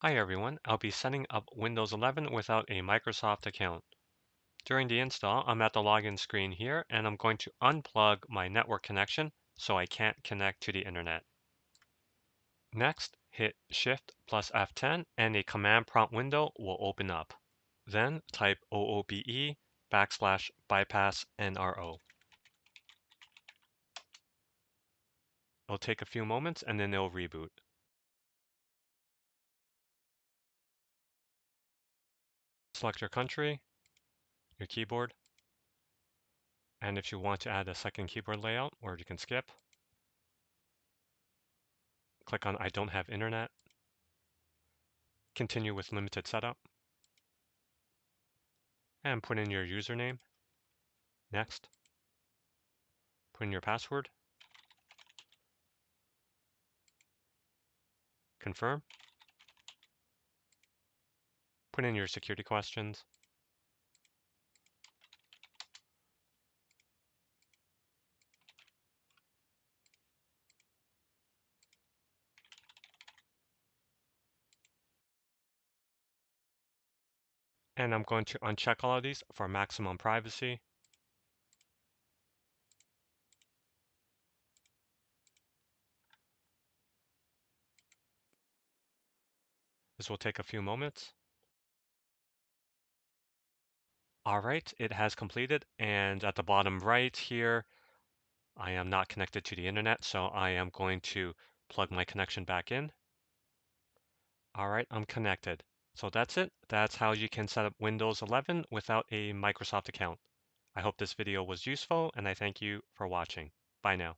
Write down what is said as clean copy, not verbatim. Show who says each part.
Speaker 1: Hi everyone, I'll be setting up Windows 11 without a Microsoft account. During the install, I'm at the login screen here and I'm going to unplug my network connection so I can't connect to the internet. Next, hit Shift plus F10 and a command prompt window will open up. Then type OOBE backslash bypass NRO. It'll take a few moments and then it'll reboot. Select your country, your keyboard, and if you want to add a second keyboard layout, or you can skip, click on I don't have internet. Continue with limited setup, and put in your username. Next, put in your password, confirm, put in your security questions, and I'm going to uncheck all of these for maximum privacy. This will take a few moments. All right, it has completed, and at the bottom right here, I am not connected to the internet, so I am going to plug my connection back in. All right, I'm connected. So that's it. That's how you can set up Windows 11 without a Microsoft account. I hope this video was useful, and I thank you for watching. Bye now.